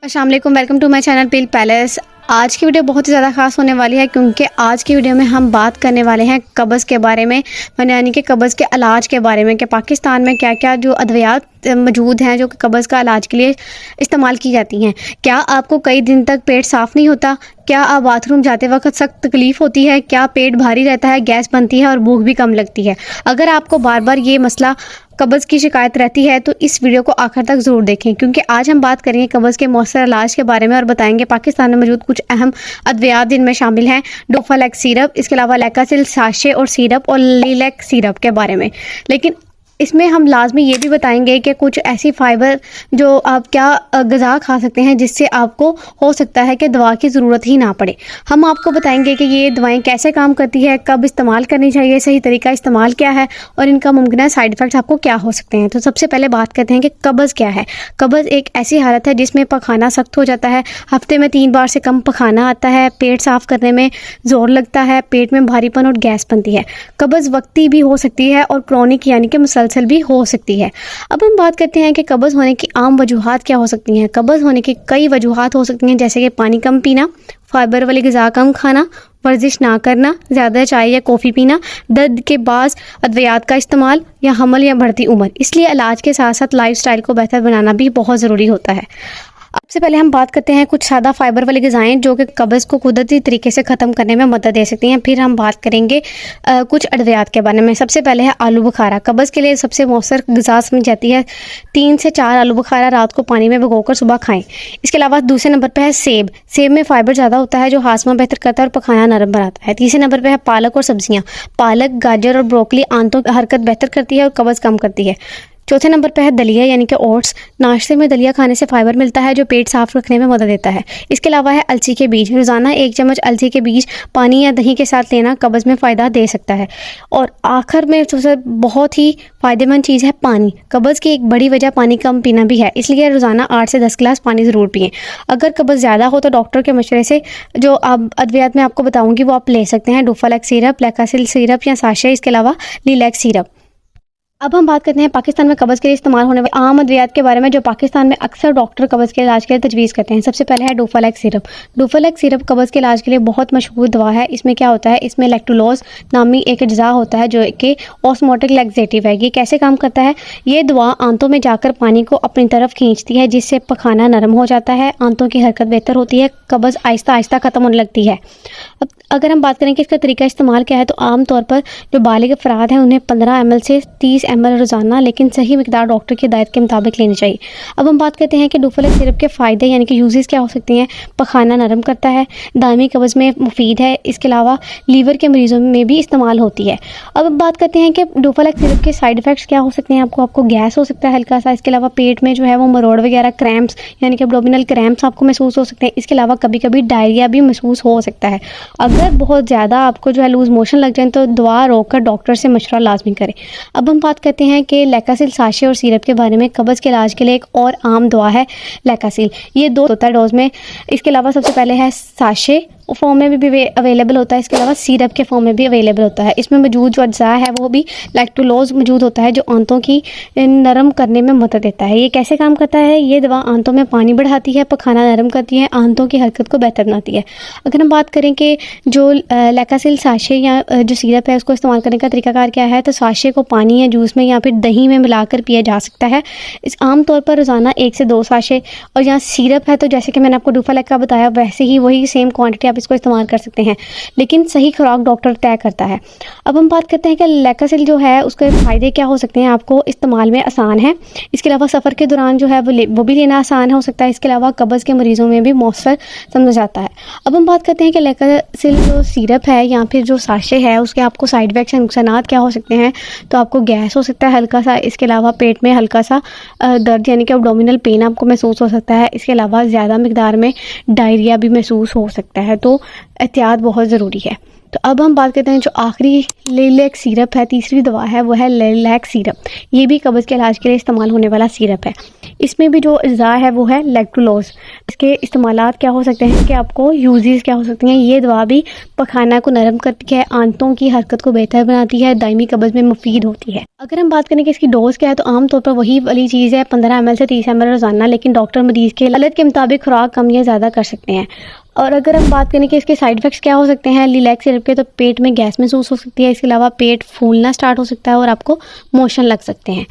अस्सलाम वालेकुम, welcome to my channel Pill Palace. आज की वीडियो बहुत ही ज़्यादा खास होने वाली है क्योंकि आज की वीडियो में हम बात करने वाले हैं कब्ज़ के बारे में, यानी कि कब्ज़ के इलाज के बारे में कि पाकिस्तान में क्या क्या जो अद्वियात मौजूद हैं जो कि कब्ज़ का इलाज के लिए इस्तेमाल की जाती हैं। क्या आपको कई दिन तक पेट साफ़ नहीं होता? क्या आप बाथरूम जाते वक्त सख्त तकलीफ़ होती है? क्या पेट भारी रहता है, गैस बनती है और भूख भी कम लगती है? अगर आपको बार बार ये मसला कब्ज़ की शिकायत रहती है तो इस वीडियो को आखिर तक ज़रूर देखें क्योंकि आज हम बात करेंगे कब्ज़ के मौसर इलाज के बारे में और बताएंगे पाकिस्तान में मौजूद कुछ अहम अद्वियात जिनमें शामिल हैं डोफालेक्स सिरप, इसके अलावा लैकासिल साशे और सिरप और लीलेक्स सिरप के बारे में। लेकिन इसमें हम लाजमी ये भी बताएंगे कि कुछ ऐसी फाइबर जो आप क्या ग़िज़ा खा सकते हैं जिससे आपको हो सकता है कि दवा की ज़रूरत ही ना पड़े। हम आपको बताएंगे कि ये दवाएं कैसे काम करती है, कब इस्तेमाल करनी चाहिए, सही तरीका इस्तेमाल क्या है और इनका मुमकिन साइड इफ़ेक्ट्स आपको क्या हो सकते हैं। तो सबसे पहले बात करते हैं कि कब्ज़ क्या है। कब्ज़ एक ऐसी हालत है जिसमें पखाना सख्त हो जाता है, हफ्ते में 3 बार से कम पखाना आता है, पेट साफ़ करने में ज़ोर लगता है, पेट में भारीपन और गैस बनती है। कब्ज़ वक्ती भी हो सकती है और क्रॉनिक यानी कि मुसलसल भी हो सकती है। अब हम बात करते हैं कि कब्ज़ होने की आम वजूहात क्या हो सकती हैं। कब्ज़ होने की कई वजूहात हो सकती हैं जैसे कि पानी कम पीना, फाइबर वाली ग़िज़ा कम खाना, वर्जिश ना करना, ज़्यादा चाय या कॉफ़ी पीना, दर्द के बाद अद्वियात का इस्तेमाल या हमल या बढ़ती उम्र। इसलिए इलाज के साथ साथ लाइफस्टाइल को बेहतर बनाना भी बहुत ज़रूरी होता है। सबसे पहले हम बात करते हैं कुछ सादा फाइबर वाली ग़िज़ाएँ जो कि कब्ज़ को कुदरती तरीके से ख़त्म करने में मदद दे सकती हैं। फिर हम बात करेंगे कुछ अद्वियात के बारे में। सबसे पहले है आलू बुखारा। कब्ज़ के लिए सबसे मौसर ग़िज़ा समझी जाती है। 3 से 4 आलू बुखारा रात को पानी में भिगोकर सुबह खाएं। इसके अलावा दूसरे नंबर पर है सेब। सेब में फ़ाइबर ज़्यादा होता है जो हाज़मा बेहतर करता है और पखाना नरम बनाता है। तीसरे नंबर पर है पालक और सब्ज़ियाँ। पालक, गाजर और ब्रोकली आंतों की हरकत बेहतर करती है और कब्ज़ कम करती है। चौथे नंबर पर है दलिया यानी कि ओट्स। नाश्ते में दलिया खाने से फाइबर मिलता है जो पेट साफ रखने में मदद देता है। इसके अलावा है अलसी के बीज। रोज़ाना 1 चम्मच अलसी के बीज पानी या दही के साथ लेना कब्ज़ में फ़ायदा दे सकता है। और आखिर में सबसे बहुत ही फ़ायदेमंद चीज़ है पानी। कब्ज़ की एक बड़ी वजह पानी कम पीना भी है, इसलिए रोज़ाना 8 से 10 गिलास पानी ज़रूर पिएँ। अगर कब्ज़ ज़्यादा हो तो डॉक्टर के मशवरे से जो अब अद्वियात मैं आपको बताऊँगी वो आप ले सकते हैं। डोफालेक्स सिरप, लैकासिल सिरप या साशे, इसके अलावा लीलेक्स सिरप। अब हम बात करते हैं पाकिस्तान में कब्ज़ के लिए इस्तेमाल होने वाले आम अद्वियात के बारे में जो पाकिस्तान में अक्सर डॉक्टर कब्ज़ के इलाज के लिए तजवीज़ करते हैं। सबसे पहले है डोफालेक्स सिरप। डोफालेक्स सिरप कब्ज़ के इलाज के लिए बहुत मशहूर दवा है। इसमें क्या होता है, इसमें लैक्टुलोज नामी एक अज्जा होता है जो कि ऑस्मोटिक लैक्सेटिव है। ये कैसे काम करता है, ये दवा आंतों में जाकर पानी को अपनी तरफ खींचती है जिससे पखाना नरम हो जाता है, आंतों की हरकत बेहतर होती है, कब्ज़ आहिस्ता आहिस्ता ख़त्म होने लगती है। अब अगर हम बात करें कि इसका तरीका इस्तेमाल क्या है तो आम तौर पर जो बालिग अफराद हैं उन्हें 15 ml से 30 ml रोज़ाना लेकिन सही मिकदार डॉक्टर की हिदायत के मुताबिक लेनी चाहिए। अब हम बात करते हैं कि डोफालेक्स सिरप के फ़ायदे यानी कि यूजेस क्या हो सकते हैं। पखाना नरम करता है, दायमी कब्ज़ में मुफीद है, इसके अलावा लीवर के मरीज़ों में भी इस्तेमाल होती है। अब बात करते हैं कि डोफालेक्स सिरप के साइड इफ़ेक्ट्स क्या हो सकते हैं। आपको गैस हो सकता है हल्का सा, इसके अलावा पेट में जो है वो मरोड़ वगैरह, क्रैम्प्स यानी कि एब्डोमिनल क्रैम्प्स आपको महसूस हो सकते हैं। इसके अलावा कभी कभी डायरिया भी महसूस हो सकता है। अगर बहुत ज़्यादा आपको जो है लूज़ मोशन लग जाए तो दवा रोककर डॉक्टर से मशवरा लाजमी करें। अब हम बात करते हैं कि लैकासिल साशे और सिरप के बारे में। कब्ज़ के इलाज के लिए एक और आम दवा है लैकासिल। ये 2 होता है डोज में। इसके अलावा सबसे पहले है साशे फॉर्म में भी अवेलेबल होता है, इसके अलावा सिरप के फॉर्म में भी अवेलेबल होता है। इसमें मौजूद जो अज्जा है वो भी लैक्टुलोज मौजूद होता है जो आंतों की नरम करने में मदद देता है। ये कैसे काम करता है, ये दवा आंतों में पानी बढ़ाती है, पखाना नरम करती है, आंतों की हरकत को बेहतर बनाती है। अगर हम बात करें कि जो लैकासिल साशे या जो सिरप है उसको इस्तेमाल करने का तरीकाकार क्या है, तो साशे को पानी या जूस में या फिर दही में मिलाकर पिया जा सकता है। इस आम तौर पर रोज़ाना 1 से 2 साशे। और यहाँ सिरप है तो जैसे कि मैंने आपको डोफालेक्स का बताया वैसे ही वही सेम क्वांटिटी आप इसको इस्तेमाल कर सकते हैं, लेकिन सही खुराक डॉक्टर तय करता है। अब हम बात करते हैं कि लैकासिल जो है उसके फ़ायदे क्या हो सकते हैं। आपको इस्तेमाल में आसान है, इसके अलावा सफ़र के दौरान जो है वो भी लेना आसान हो सकता है। इसके अलावा कब्ज़ के मरीज़ों में भी मौसर समझा जाता है। अब हम बात करते हैं कि लैकासिल जो सिरप है या फिर जो साशे है उसके आपको साइड इफ़ेक्ट्स नुकसानात क्या हो सकते हैं। तो आपको गैस हो सकता है हल्का सा, इसके अलावा पेट में हल्का सा दर्द यानी कि एब्डोमिनल पेन आपको महसूस हो सकता है। इसके अलावा ज़्यादा मिकदार में डायरिया भी महसूस हो सकता है, तो एहतियात बहुत ज़रूरी है। तो अब हम बात करते हैं जो आखिरी लीलेक्स सिरप है, तीसरी दवा है वो है लीलेक्स सिरप। ये भी कब्ज़ के इलाज के लिए इस्तेमाल होने वाला सिरप है। इसमें भी जो अज़ा है वो है लैक्टुलोज। इसके इस्तेमालात क्या हो सकते हैं कि आपको यूजेस क्या हो सकती हैं। ये दवा भी पखाना को नरम करती है, आंतों की हरकत को बेहतर बनाती है, दायमी कब्ज़ में मुफीद होती है। अगर हम बात करें कि इसकी डोज क्या है तो आम तौर पर वही वाली चीज़ है 15 ml से 30 ml रोज़ाना, लेकिन डॉक्टर मरीज़ के हालत के मुताबिक खुराक कम या ज़्यादा कर सकते हैं। और अगर हम बात करें कि इसके साइड इफ़ेक्ट्स क्या हो सकते हैं लिलैक्स सिरप के, तो पेट में गैस महसूस हो सकती है, इसके अलावा पेट फूलना स्टार्ट हो सकता है और आपको मोशन लग सकते हैं।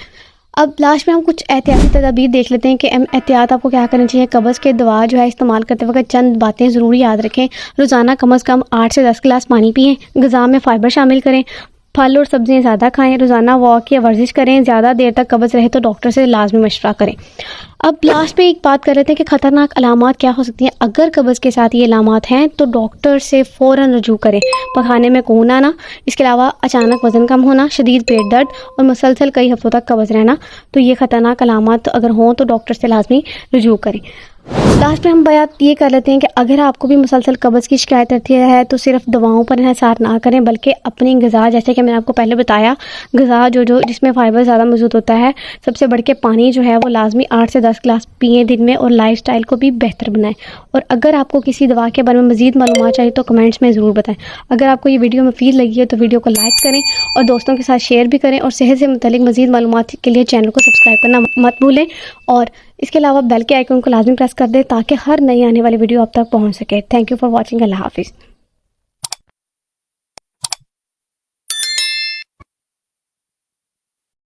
अब लास्ट में हम कुछ एहतियाती तदाबीर देख लेते हैं कि एहतियात आपको क्या करनी चाहिए। कब्ज़ के दवा जो है इस्तेमाल करते वक्त चंद बातें ज़रूर याद रखें। रोज़ाना कम से कम 8 से 10 गिलास पानी पिएँ, ग़िज़ा में फ़ाइबर शामिल करें, फल और सब्ज़ियाँ ज़्यादा खाएं, रोज़ाना वॉक या वर्जिश करें, ज़्यादा देर तक कब्ज़ रहे तो डॉक्टर से लाजमी मशवरा करें। अब लास्ट में एक बात कर लेते हैं कि ख़तरनाक अलामात क्या हो सकती हैं। अगर कब्ज़ के साथ ये अलामात हैं तो डॉक्टर से फ़ौरन रजू करें। पखाने में खून आना, इसके अलावा अचानक वज़न कम होना, शदीद पेट दर्द और मुसलसल कई हफ्तों तक कब्ज़ रहना, तो ये ख़तरनाक अलामात अगर हों तो डॉक्टर से लाजमी रजू करें। लास्ट में हम बात ये कर लेते हैं कि अगर आपको भी मुसलसल कब्ज़ की शिकायत रहती है तो सिर्फ दवाओं पर इंहिसार ना करें, बल्कि अपनी ग़िज़ा, जैसे कि मैंने आपको पहले बताया, ग़िज़ा जो जिसमें फ़ाइबर ज़्यादा मौजूद होता है, सबसे बढ़ के पानी जो है वो लाजमी 8 से 10 गिलास पिएँ दिन में, और लाइफ़स्टाइल को भी बेहतर बनाएं। और अगर आपको किसी दवा के बारे में मज़ीद मालूमात चाहिए तो कमेंट्स में ज़रूर बताएं। अगर आपको ये वीडियो मुफीद लगी है तो वीडियो को लाइक करें और दोस्तों के साथ शेयर भी करें, और सेहत से मुतल्लिक मज़ीद मालूमात के लिए चैनल को सब्सक्राइब करना मत भूलें, और इसके अलावा बेल के आइकन को लाजमी प्रेस कर दें ताकि हर नई आने वाली वीडियो आप तक पहुंच सके। Thank you for watching. अल्लाह हाफिज़।